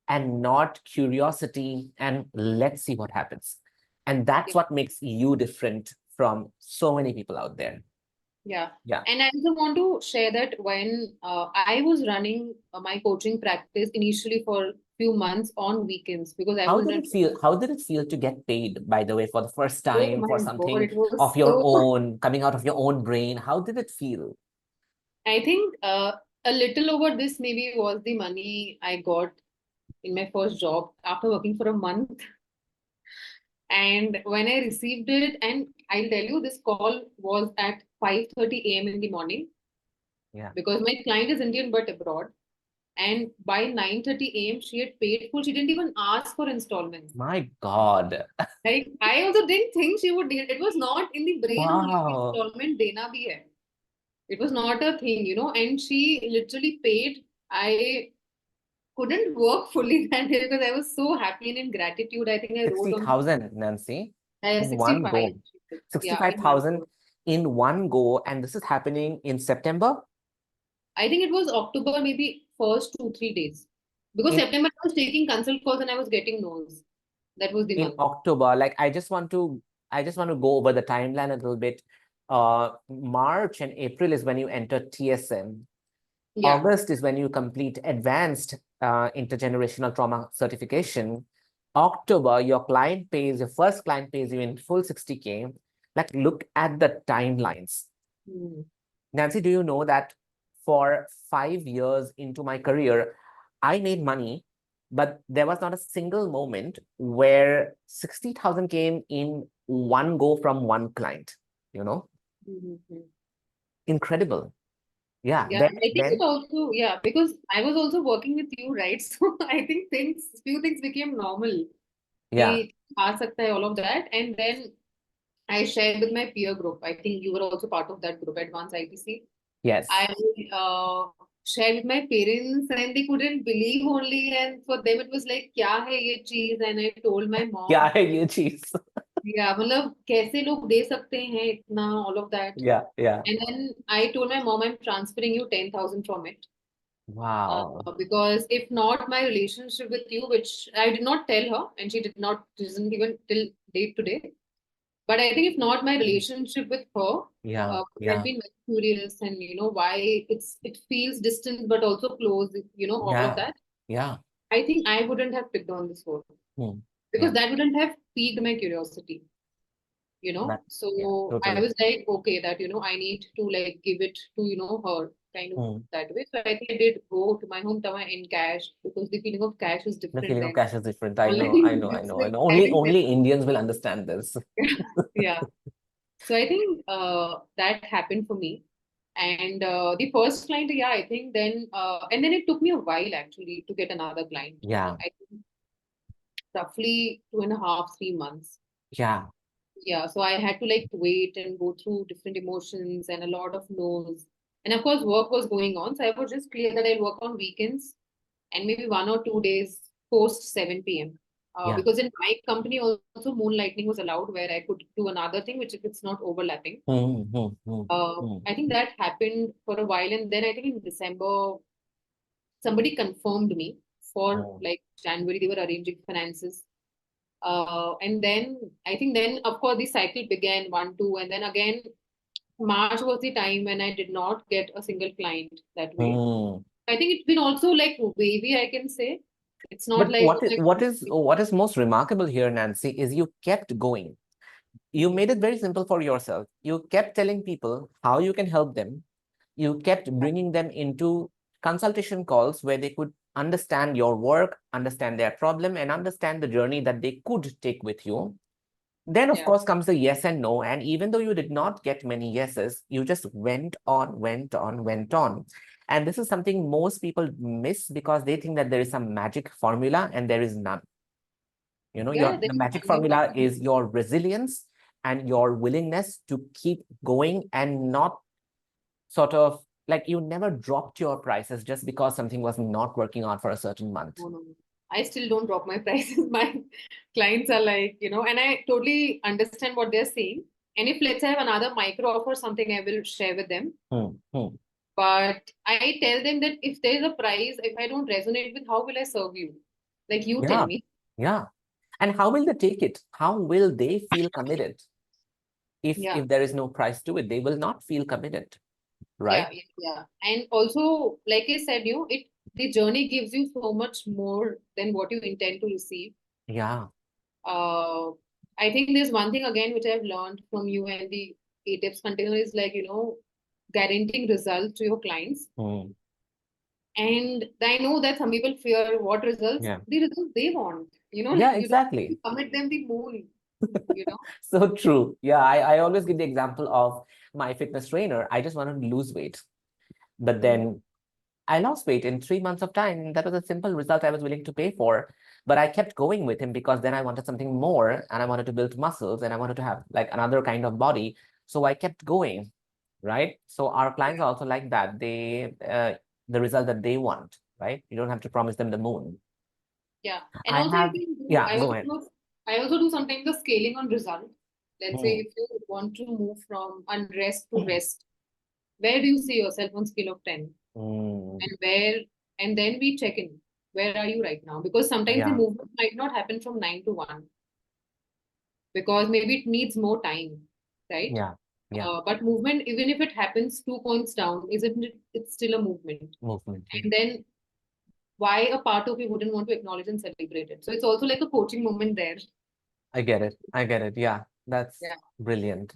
and not curiosity and let's see what happens. And that's yeah, what makes you different from so many people out there. yeah. Yeah. And I also want to share that when I was running my coaching practice initially for few months on weekends because I How was did in a it feel? How did it feel to get paid, by the way, for the first oh time, my for God, something it was of your so own, coming out of your own brain? How did it feel? I think a little over this maybe was the money I got in my first job after working for a month. And when I received it, and I'll tell you, this call was at 5:30 a.m. in the morning Yeah. because my client is Indian but abroad. And by 9:30 a.m., she had paid full. She didn't even ask for installments. My God. Like I also didn't think she would. It was not in the brain only कि Wow. installment dena bhi hai. It was not a thing. And she literally paid. I couldn't work fully that day because I was so happy and in gratitude. I think I wrote on 60,000, Nancy, in one 65. go. Yeah, in one 65,000 go. in one go. And this is happening in September? I think it was October, maybe first 2, 3 days. Because In September I was taking consult calls and I was getting no's. That was the in month. October. Like I just want to go over the timeline a little bit. March and April is when you enter TSM. Yeah. August is when you complete advanced intergenerational trauma certification. October, your first client pays you in full 60K. Like, look at the timelines. Hmm. Nancy, do you know that for 5 years into my career, I made money, but there was not a single moment where 60,000 came in one go from one client, you know? Mhm. Incredible. Yeah. Yeah, Then, I think it then, also, yeah, because I was also working with you, right? So I think few things became normal. yeah. He asked all of that. And then I shared with my peer group. I think you were also part of that group, Advanced ITC. Yes. I uh, shared with my parents and they couldn't believe only. And for them, it was like, क्या है ये चीज? And I told my क्या mom, है ये चीज? yeah, मतलब कैसे लोग दे सकते हैं इतना, all of that. Yeah. And then I told my mom, I'm transferring you 10,000 from it. Wow. Because if not, my relationship with you, which I did not tell her, and doesn't even till date today. But I think if not my relationship with her, I've Yeah. been very curious and why it feels distant but also close, all of Yeah. that. Yeah. I think I wouldn't have picked on this role Hmm. because Yeah. that wouldn't have piqued my curiosity. That, yeah, So I totally. was like, okay, that I need to like give it to her kind of Hmm. that way. So I think I did go to my hometown in cash because the feeling of cash is The different feeling of than cash is different. I know, I online know, I know, I business. know. I Only think only Indians will understand this. yeah. So I think that happened for me. And the first client, yeah, I think then, and then it took me a while actually to get another client. Yeah. I think roughly 2.5, 3 months. Yeah. Yeah, so I had to like wait and go through different emotions and a lot of no's. And of course, work was going on. So I was just clear that I'll work on weekends and maybe 1 or 2 days post 7 p.m. Yeah. Because in my company also moonlighting was allowed where I could do another thing, which if it's not overlapping. Hmm. Hmm. Hmm. Hmm. I think that happened for a while. And then I think in December, somebody confirmed me for Hmm. like January, they were arranging finances. And then I think then of course the cycle began 1, 2, and then again March was the time when I did not get a single client that way. Hmm. I think it's been also like wavy, I can say. It's not But like what is most remarkable here, Nancy, is you kept going. you made it very simple for yourself. You kept telling people how you can help them. You kept bringing them into consultation calls where they could understand your work, understand their problem, and understand the journey that they could take with you. Then, of Yeah. course, comes the yes and no. And even though you did not get many yeses, you just went on, went on, went on. And this is something most people miss because they think that there is some magic formula, and there is none. Yeah, The then magic you formula is your resilience and your willingness to keep going and not sort of like you never dropped your prices just because something was not working out for a certain month. no. I still don't drop my prices. My clients are like, and I totally understand what they're saying. And if let's say I have another micro offer, something I will share with them. But I tell them that if there's a price, if I don't resonate with, how will I serve you? Like you tell Yeah, me. yeah. And how will they take it? How will they feel committed? If Yeah. there is no price to it, they will not feel committed, right? Yeah. And also, like I said, the journey gives you so much more than what you intend to receive. Yeah. Uh, I think there's one thing again which I've learned from you and the ATEPS container is like, guaranteeing results to your clients. And I know that some people fear what results, Yeah. the results they want. Yeah, Like you don't exactly. commit them the moon, you know. So true. Yeah, I always give the example of my fitness trainer. I just wanted to lose weight, but Mhm. then I lost weight in 3 months of time. That was a simple result I was willing to pay for. But I kept going with him because then I wanted something more and I wanted to build muscles and I wanted to have like another kind of body. So I kept going, right? So our clients are also like that. The result that they want, right? You don't have to promise them the moon. Yeah. And I also have, yeah, go ahead. I also do sometimes the scaling on result. Let's say Hmm. if you want to move from unrest to rest, where do you see yourself on scale of 10? Hmm. And and then we check in. Where are you right now? Because sometimes the Yeah, movement might not happen from 9 to 1 because maybe it needs more time, right? yeah, yeah. But movement, even if it happens 2 points down, isn't it? It's still a movement. Movement. Yeah. And then why a part of you wouldn't want to acknowledge and celebrate it? So it's also like a coaching moment there. I get it. I get it. Yeah, that's Yeah. brilliant.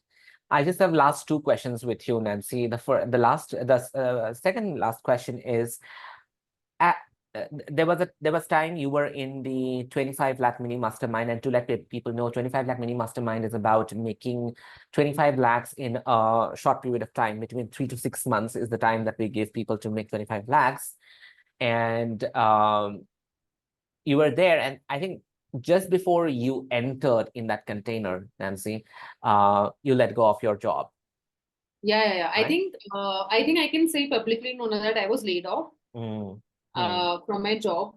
I just have last two questions with you, Nancy. The second last question is, at, there was time you were in the 25 lakh mini mastermind, and to let people know, 25 lakh mini mastermind is about making 25 lakhs in a short period of time. Between 3 to 6 months is the time that we give people to make 25 lakhs. And you were there, and I think just before you entered in that container, Nancy, you let go of your job, Yeah. right? I think I can say publicly no, no, that I was laid off Mm, mm. from my job.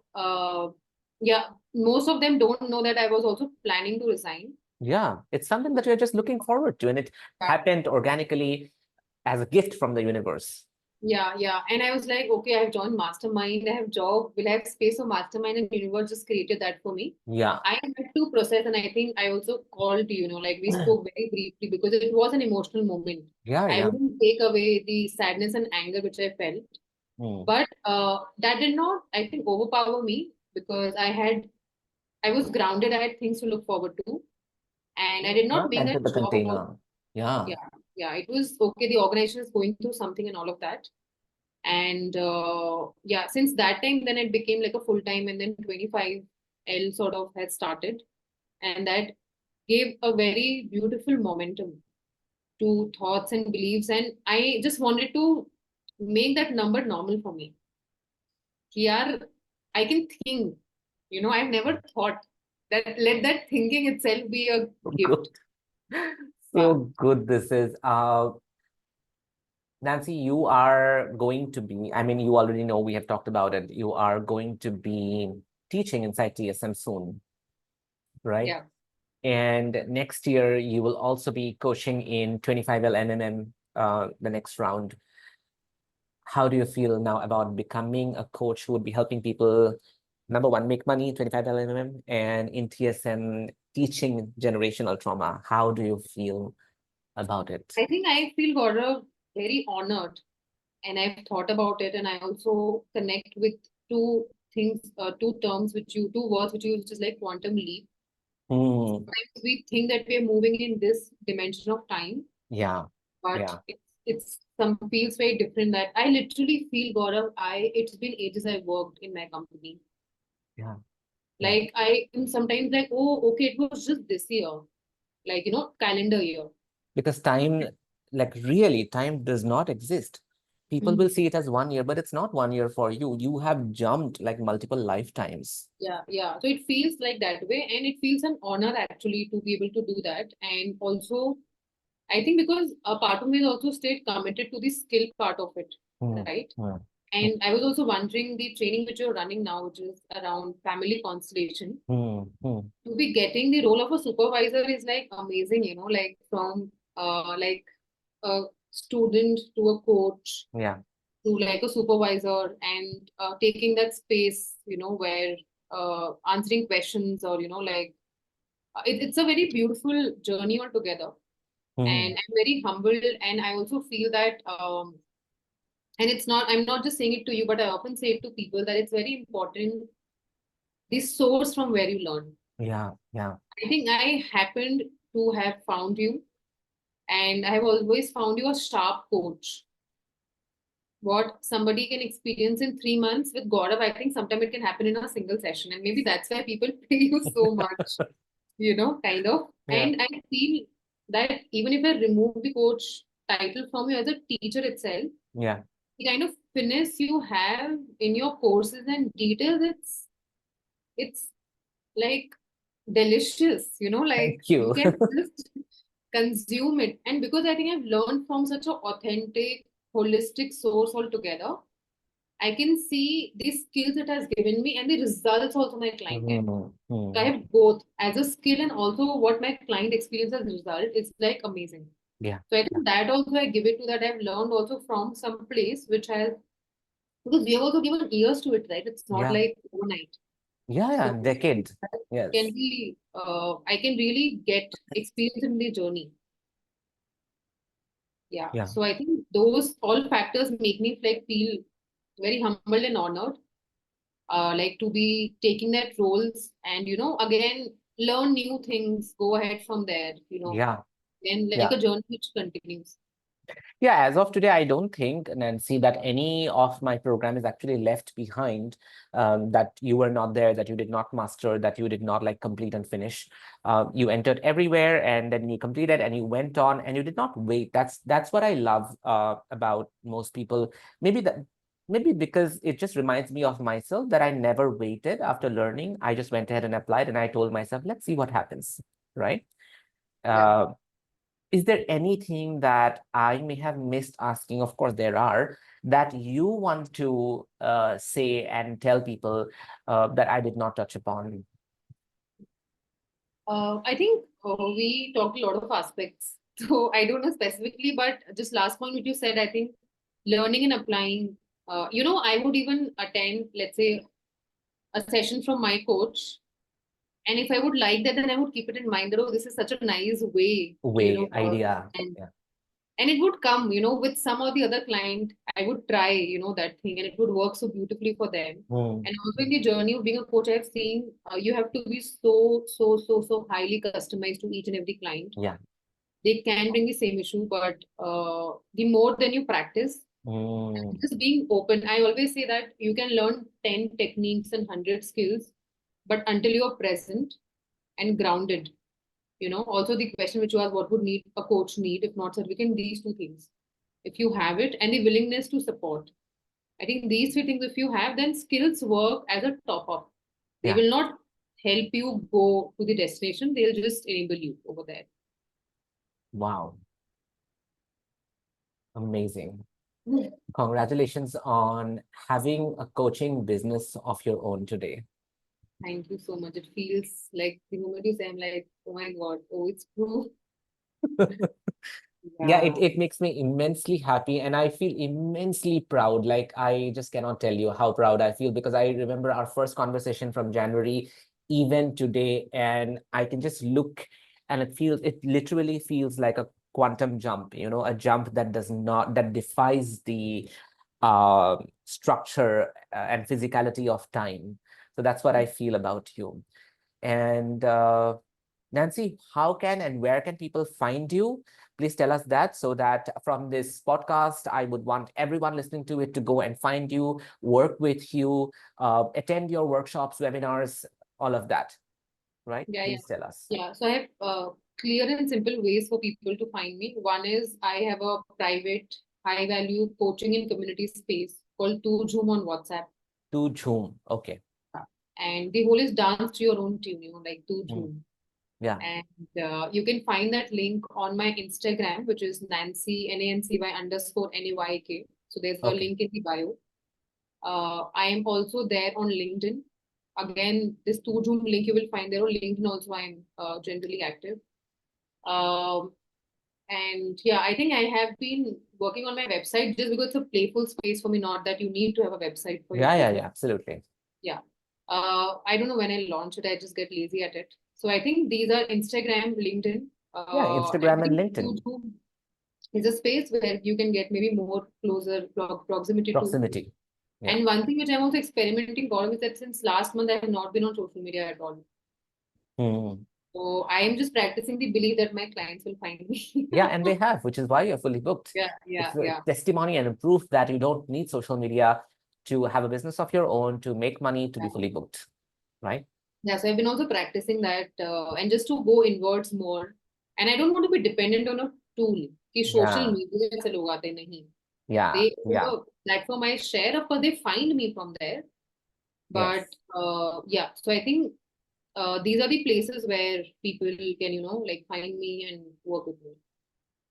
Yeah, most of them don't know that I was also planning to resign. Yeah, it's something that you're just looking forward to, and it happened organically as a gift from the universe. Yeah. And I was like, okay, I've joined Mastermind, I have job, will I have space for Mastermind? And Universe just created that for me. Yeah, I had to process, and I think I also called, like we spoke very briefly because it was an emotional moment. yeah, I yeah. wouldn't take away the sadness and anger which I felt, Mm. but that did not, I think, overpower me because I was grounded. I had things to look forward to, and I did not Not make enter that the job about. container. Yeah, Yeah. It was okay. The organization is going through something and all of that. And yeah, since that time, then it became like a full time, and then 25L sort of has started, and that gave a very beautiful momentum to thoughts and beliefs. And I just wanted to make that number normal for me. Here, I can think, I've never thought that let that thinking itself be a good. gift. Yeah. So good this is. Nancy, you are going to be, I mean, you already know we have talked about it. You are going to be teaching inside TSM soon, right? Yeah. And next year, you will also be coaching in 25L MMM, the next round. How do you feel now about becoming a coach who would be helping people, number one, make money, 25L MMM, and in TSM, teaching generational trauma? How do you feel about it? I think I feel Gaurav very honored, and I've thought about it, and I also connect with two things, two terms two words which you use, which is like quantum leap. Hmm. Sometimes we think that we are moving in this dimension of time, Yeah. but Yeah. it's some feels very different. That I literally feel, Gaurav, it's been ages I worked in my company. Yeah. Yeah. Like I am sometimes like, oh, okay, it was just this year, like calendar year. Because time, like really, time does not exist. People will Mhm. see it as 1 year, but it's not 1 year for you. You have jumped like multiple lifetimes. Yeah, yeah. So it feels like that way, and it feels an honor actually to be able to do that. And also, I think because a part of me is also stayed committed to the skill part of it, Hmm. right? Hmm. And I was also wondering the training which you're running now, which is around family constellation. Hmm. Hmm. To be getting the role of a supervisor is like amazing, like from like a student to a coach Yeah. to like a supervisor and taking that space, where answering questions or like it's a very beautiful journey altogether. And Hmm. I'm very humbled, and I also feel that and I'm not just saying it to you, but I often say it to people that it's very important the source from where you learn. Yeah. Yeah. I think I happened to have found you, and I have always found you a sharp coach. What somebody can experience in 3 months with Gaurav, I think sometimes it can happen in a single session. And maybe that's why people pay you so much, kind of. Yeah. And I feel that even if I remove the coach title from you as a teacher itself, Yeah. the kind of finesse you have in your courses and details, it's like delicious, like Thank you you. can just consume it. And because I think I've learned from such an authentic, holistic source altogether, I can see the skills it has given me and the results also my client get. Hmm. So I Hmm. have both as a skill and also what my client experiences as a result. It's like amazing. Yeah. So I Yeah. think that also I give it to that I've learned also from some place which has, because we have also given years to it, right? It's not Yeah. like overnight. Yeah. Yeah. So Decade. that can Yes. be, I can really get experience in the journey. Yeah. Yeah. So I think those all factors make me like feel very humbled and honored, like to be taking that roles and again learn new things, go ahead from there, Yeah. then like Yeah. a journey which continues. Yeah, as of today, I don't think, Nancy, that any of my program is actually left behind, that you were not there, that you did not master, that you did not like complete and finish. You entered everywhere and then you completed and you went on and you did not wait. That's what I love about most people. Maybe that maybe because it just reminds me of myself that I never waited after learning. I just went ahead and applied and I told myself, let's see what happens, right? Yeah. Uh, is there anything that I may have missed asking? Of course, there are that you want to say and tell people that I did not touch upon. I think we talked a lot of aspects. So I don't know specifically, but just last point which you said, I think learning and applying. I would even attend, let's say, a session from my coach, and if I would like that, then I would keep it in mind that this is such a nice way to Way, work, idea. and Yeah. and it would come, with some or the other client. I would try, that thing, and it would work so beautifully for them. Hmm. And also in the journey of being a coach, I've seen you have to be so, so, so, so highly customized to each and every client. Yeah. They can bring the same issue, but the more than you practice, Hmm. just being open. I always say that you can learn 10 techniques and 100 skills, but until you're present and grounded, also the question which was what would need a coach need, if not certificate, these two things. If you have it and the willingness to support, I think these three things, if you have, then skills work as a top up. They Yeah. will not help you go to the destination, they'll just enable you over there. Wow. Amazing. Mm. Congratulations on having a coaching business of your own today. Thank you so much. It feels like the moment you say, I'm like, oh my God, oh, it's true. Yeah, Yeah. it makes me immensely happy and I feel immensely proud. Like I just cannot tell you how proud I feel because I remember our first conversation from January, even today, and I can just look and it literally feels like a quantum jump, a jump that does not, that defies the structure and physicality of time. So that's what I feel about you. And Nancy, how can and where can people find you? Please tell us that, so that from this podcast, I would want everyone listening to it to go and find you, work with you, attend your workshops, webinars, all of that, right? Yeah, yeah. Please tell us. Yeah. So I have clear and simple ways for people to find me. One is I have a private high value coaching and community space called To Zoom on WhatsApp. To Zoom. Okay. And the whole is dance to your own tune, like To Mm. Zoom. Yeah. And you can find that link on my Instagram, which is Nancy, NANCY_NAYK. So there's a Okay. link in the bio. I am also there on LinkedIn. Again, this To Zoom link you will find there on LinkedIn also. I'm generally active. Um, and yeah, I think I have been working on my website just because it's a playful space for me, not that you need to have a website for your Yeah, yeah, business. yeah, absolutely. Yeah. I don't know when I launch it. I just get lazy at it. So I think these are Instagram, LinkedIn. Yeah, And I Instagram and think LinkedIn. YouTube is a space where you can get maybe more closer proximity to. Proximity. Yeah. And one thing which I'm also experimenting on is that since last month I have not been on social media at all. Hmm. So I am just practicing the belief that my clients will find me. Yeah, and they have, which is why you're fully booked. Yeah, yeah, It's a yeah. testimony and a proof that you don't need social media to have a business of your own, to make money, to be Yeah. fully booked, right? Yeah, so I've been also practicing that and just to go inwards more. And I don't want to be dependent on a tool. कि social Yeah, media से लोग आते नहीं. yeah, They yeah, platform I share, of course they find me from there. But yes. yeah, so I think these are the places where people can, like find me and work with me.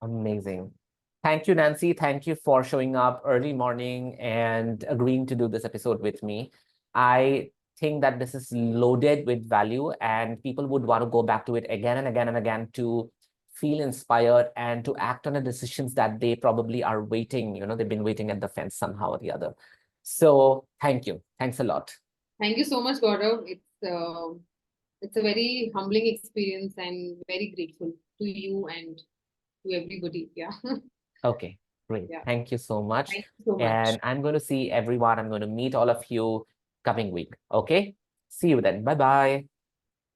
Amazing. Thank you, Nancy. Thank you for showing up early morning and agreeing to do this episode with me. I think that this is loaded with value, and people would want to go back to it again and again and again to feel inspired and to act on the decisions that they probably are waiting. They've been waiting at the fence somehow or the other. So thank you. Thanks a lot. Thank you so much, Gaurav. It's a very humbling experience and very grateful to you and to everybody. Yeah. Okay, great. Yeah. Thank you so much. Thank you so much. And I'm going to see everyone. I'm going to meet all of you coming week. Okay. See you then. Bye-bye.